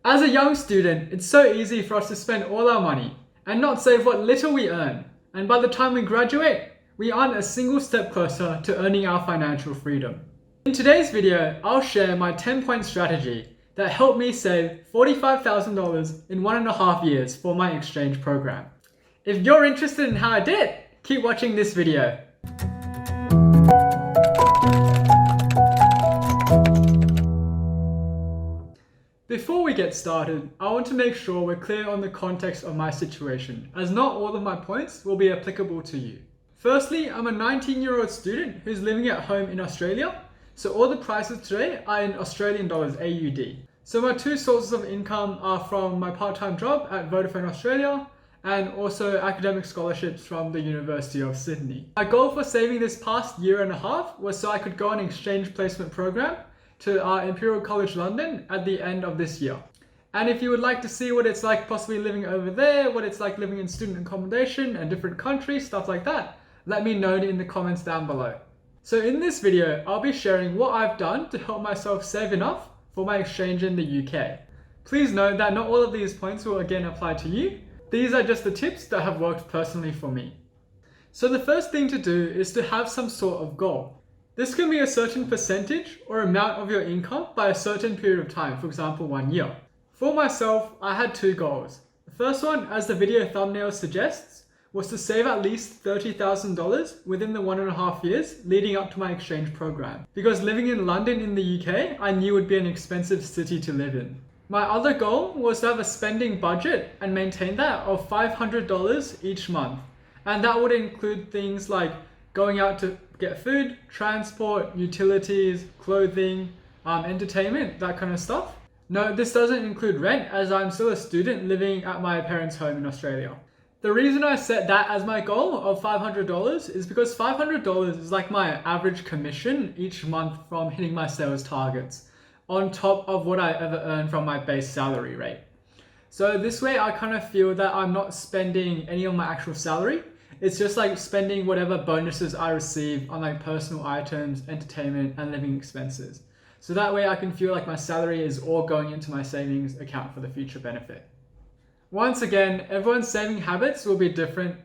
As a young student, it's so easy for us to spend all our money and not save what little we earn. And by the time we graduate, we aren't a single step closer to earning our financial freedom. In today's video, I'll share my 10-point strategy that helped me save $45,000 in 1.5 years for my exchange program. If you're interested in how I did it, keep watching this video. Before we get started, I want to make sure we're clear on the context of my situation, as not all of my points will be applicable to you. Firstly, I'm a 19-year-old student who's living at home in Australia, so all the prices today are in Australian dollars, AUD. So my two sources of income are from my part-time job at Vodafone Australia and also academic scholarships from the University of Sydney. My goal for saving this past 1.5 years was so I could go on an exchange placement program to Imperial College London at the end of this year. And if you would like to see what it's like possibly living over there, what it's like living in student accommodation and different countries, stuff like that, let me know in the comments down below. So in this video, I'll be sharing what I've done to help myself save enough for my exchange in the UK. Please note that not all of these points will again apply to you. These are just the tips that have worked personally for me. So the first thing to do is to have some sort of goal. This can be a certain percentage or amount of your income by a certain period of time, for example, 1 year. For myself, I had two goals. The first one, as the video thumbnail suggests, was to save at least $30,000 within the 1.5 years leading up to my exchange program. Because living in London in the UK, I knew would be an expensive city to live in. My other goal was to have a spending budget and maintain that of $500 each month. And that would include things like going out to get food, transport, utilities, clothing, entertainment, that kind of stuff. No, this doesn't include rent as I'm still a student living at my parents' home in Australia. The reason I set that as my goal of $500 is because $500 is like my average commission each month from hitting my sales targets, on top of what I ever earn from my base salary rate. So this way I kind of feel that I'm not spending any of my actual salary. It's just like spending whatever bonuses I receive on like personal items, entertainment, and living expenses. So that way I can feel like my salary is all going into my savings account for the future benefit. Once again, everyone's saving habits will be different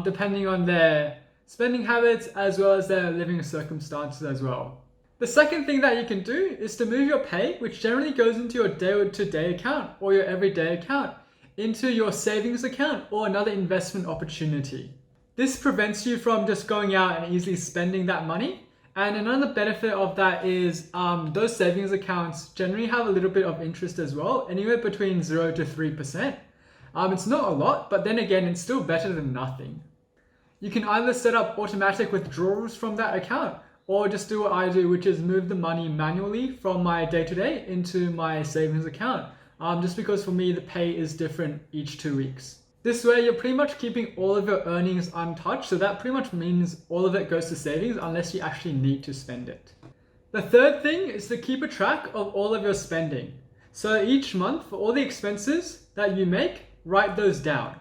depending on their spending habits as well as their living circumstances as well. The second thing that you can do is to move your pay, which generally goes into your day-to-day account or your everyday account, into your savings account or another investment opportunity. This prevents you from just going out and easily spending that money. And another benefit of that is those savings accounts generally have a little bit of interest as well, anywhere between 0 to 3%. It's not a lot, but then again, it's still better than nothing. You can either set up automatic withdrawals from that account or just do what I do, which is move the money manually from my day-to-day into my savings account. Just because for me, the pay is different each 2 weeks. This way, you're pretty much keeping all of your earnings untouched. So that pretty much means all of it goes to savings unless you actually need to spend it. The third thing is to keep a track of all of your spending. So each month, for all the expenses that you make, write those down.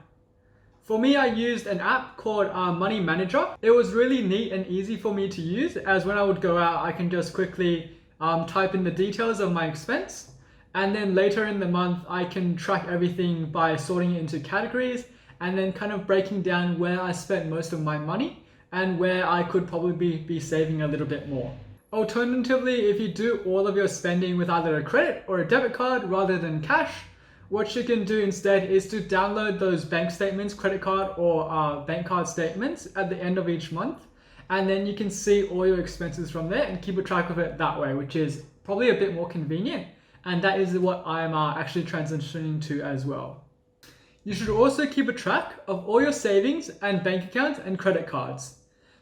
For me, I used an app called Money Manager. It was really neat and easy for me to use, as when I would go out, I can just quickly type in the details of my expense. And then later in the month, I can track everything by sorting it into categories and then kind of breaking down where I spent most of my money and where I could probably be saving a little bit more. Alternatively, if you do all of your spending with either a credit or a debit card rather than cash, what you can do instead is to download those bank statements, credit card or bank card statements at the end of each month. And then you can see all your expenses from there and keep a track of it that way, which is probably a bit more convenient. And that is what I'm actually transitioning to as well. You should also keep a track of all your savings and bank accounts and credit cards.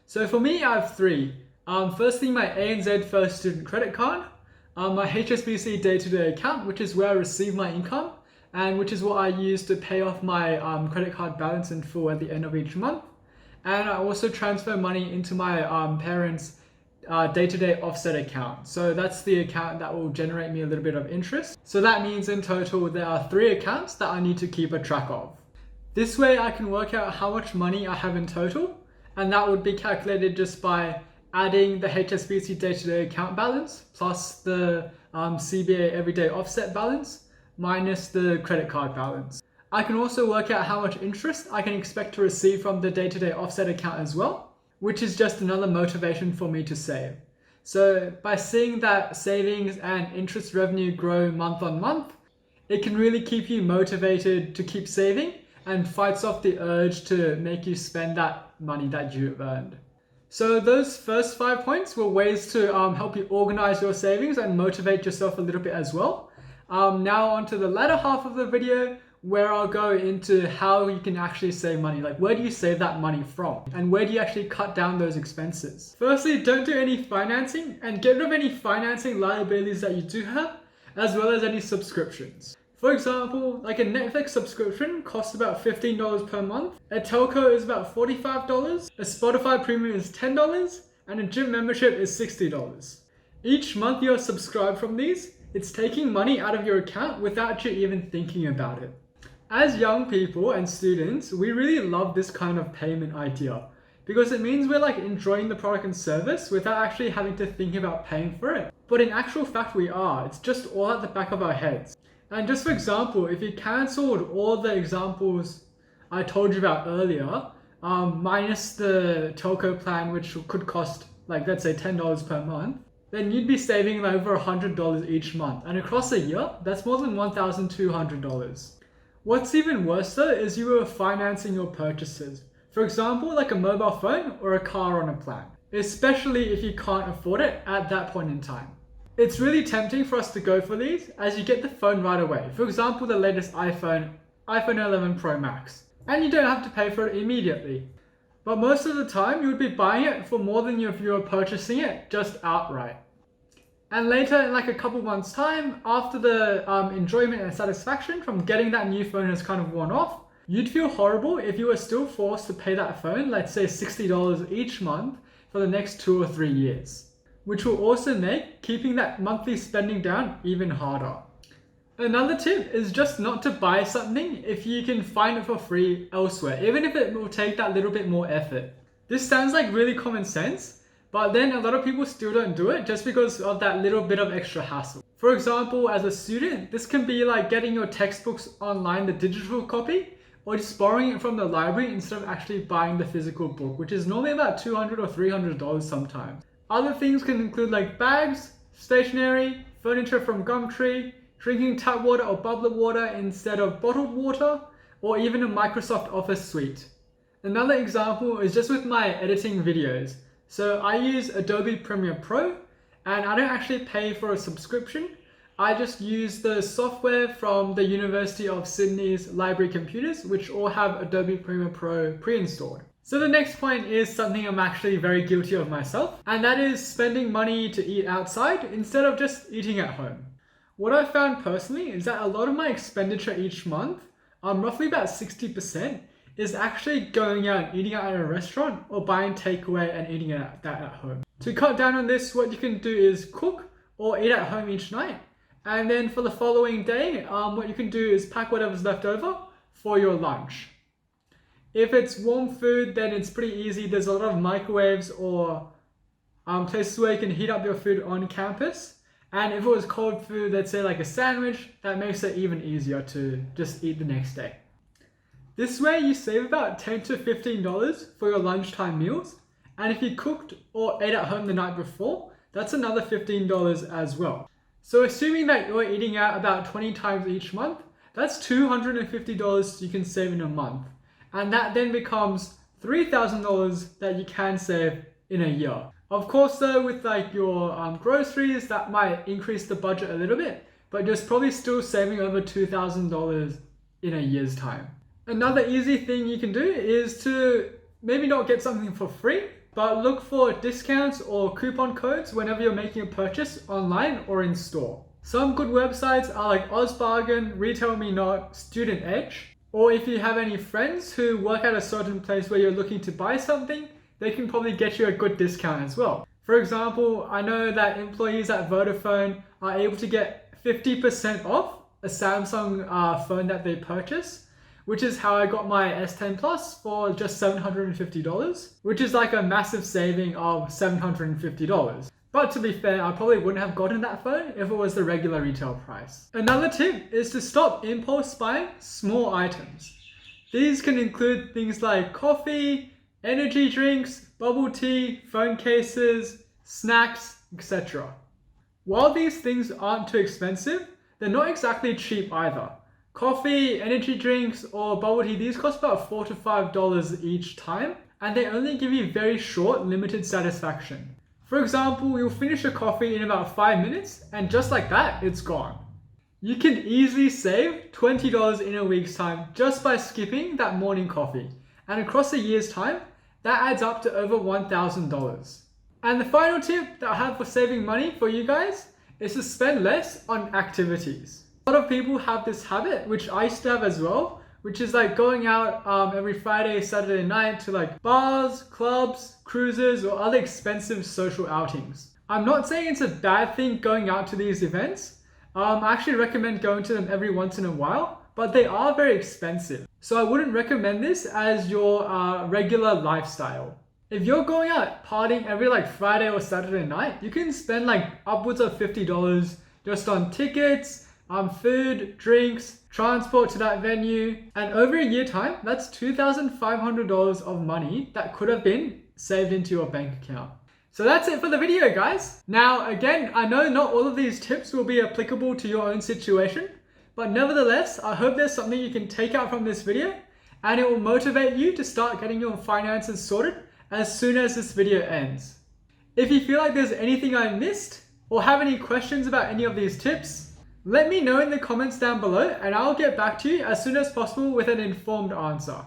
So for me, I have three. Firstly, my ANZ First Student Credit Card, my HSBC day-to-day account, which is where I receive my income, and which is what I use to pay off my credit card balance in full at the end of each month. And I also transfer money into my parents' day-to-day offset account. So that's the account that will generate me a little bit of interest. So that means in total, there are 3 accounts that I need to keep a track of. This way I can work out how much money I have in total, and that would be calculated just by adding the HSBC day-to-day account balance plus the CBA everyday offset balance minus the credit card balance. I can also work out how much interest I can expect to receive from the day-to-day offset account as well, which is just another motivation for me to save. So by seeing that savings and interest revenue grow month on month, it can really keep you motivated to keep saving and fights off the urge to make you spend that money that you've earned. So those first 5 points were ways to help you organize your savings and motivate yourself a little bit as well. Now onto the latter half of the video, where I'll go into how you can actually save money. Like, where do you save that money from? And where do you actually cut down those expenses? Firstly, don't do any financing and get rid of any financing liabilities that you do have, as well as any subscriptions. For example, like a Netflix subscription costs about $15 per month, a telco is about $45, a Spotify premium is $10, and a gym membership is $60. Each month you're subscribed from these, it's taking money out of your account without you even thinking about it. As young people and students, we really love this kind of payment idea because it means we're like enjoying the product and service without actually having to think about paying for it. But in actual fact we are, it's just all at the back of our heads. And just for example, if you cancelled all the examples I told you about earlier, minus the telco plan, which could cost like, let's say $10 per month, then you'd be saving like over $100 each month. And across a year, that's more than $1,200. What's even worse though is you are financing your purchases. For example, like a mobile phone or a car on a plan, especially if you can't afford it at that point in time. It's really tempting for us to go for these as you get the phone right away. For example, the latest iPhone 11 Pro Max, and you don't have to pay for it immediately. But most of the time you would be buying it for more than if you were purchasing it just outright. And later, in like a couple months time, after the enjoyment and satisfaction from getting that new phone has kind of worn off, you'd feel horrible if you were still forced to pay that phone, let's say $60 each month for the next 2 or 3 years, which will also make keeping that monthly spending down even harder. Another tip is just not to buy something if you can find it for free elsewhere, even if it will take that little bit more effort. This sounds like really common sense, but then a lot of people still don't do it just because of that little bit of extra hassle. For example, as a student, this can be like getting your textbooks online, the digital copy, or just borrowing it from the library instead of actually buying the physical book, which is normally about $200 or $300 sometimes. Other things can include like bags, stationery, furniture from Gumtree, drinking tap water or bubbler water instead of bottled water, or even a Microsoft Office suite. Another example is just with my editing videos. So I use Adobe Premiere Pro, and I don't actually pay for a subscription. I just use the software from the University of Sydney's library computers, which all have Adobe Premiere Pro pre-installed. So the next point is something I'm actually very guilty of myself, and that is spending money to eat outside instead of just eating at home. What I've found personally is that a lot of my expenditure each month, roughly about 60%, is actually going out and eating out at a restaurant or buying takeaway and eating that at home. To cut down on this, what you can do is cook or eat at home each night. And then for the following day, what you can do is pack whatever's left over for your lunch. If it's warm food, then it's pretty easy. There's a lot of microwaves or places where you can heat up your food on campus. And if it was cold food, let's say like a sandwich, that makes it even easier to just eat the next day. This way you save about $10 to $15 for your lunchtime meals. And if you cooked or ate at home the night before, that's another $15 as well. So assuming that you're eating out about 20 times each month, that's $250 you can save in a month. And that then becomes $3,000 that you can save in a year. Of course though, with like your groceries, that might increase the budget a little bit, but you're probably still saving over $2,000 in a year's time. Another easy thing you can do is to maybe not get something for free, but look for discounts or coupon codes whenever you're making a purchase online or in store. Some good websites are like OzBargain, Retail Me Not, Student Edge, or if you have any friends who work at a certain place where you're looking to buy something, they can probably get you a good discount as well. For example, I know that employees at Vodafone are able to get 50% off a Samsung phone that they purchase, which is how I got my S10 Plus for just $750, which is like a massive saving of $750. But to be fair, I probably wouldn't have gotten that phone if it was the regular retail price. Another tip is to stop impulse buying small items. These can include things like coffee, energy drinks, bubble tea, phone cases, snacks, etc. While these things aren't too expensive, they're not exactly cheap either. Coffee, energy drinks, or bubble tea, these cost about $4 to $5 each time, and they only give you very short, limited satisfaction. For example, you'll finish a coffee in about 5 minutes, and just like that, it's gone. You can easily save $20 in a week's time just by skipping that morning coffee, and across a year's time, that adds up to over $1,000. And the final tip that I have for saving money for you guys is to spend less on activities. A lot of people have this habit, which I used to have as well, which is like going out every Friday, Saturday night to like bars, clubs, cruises, or other expensive social outings. I'm not saying it's a bad thing going out to these events. I actually recommend going to them every once in a while, but they are very expensive. So I wouldn't recommend this as your regular lifestyle. If you're going out partying every like Friday or Saturday night, you can spend like upwards of $50 just on tickets, food, drinks, transport to that venue, and over a year time, that's $2,500 of money that could have been saved into your bank account. So that's it for the video, guys. Now, again, I know not all of these tips will be applicable to your own situation, but nevertheless, I hope there's something you can take out from this video, and it will motivate you to start getting your finances sorted as soon as this video ends. If you feel like there's anything I missed, or have any questions about any of these tips, let me know in the comments down below and I'll get back to you as soon as possible with an informed answer.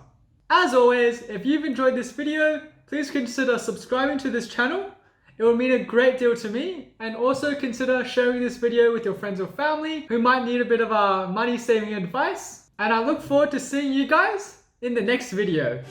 As always, if you've enjoyed this video, please consider subscribing to this channel. It will mean a great deal to me, and also consider sharing this video with your friends or family who might need a bit of money saving advice. And I look forward to seeing you guys in the next video.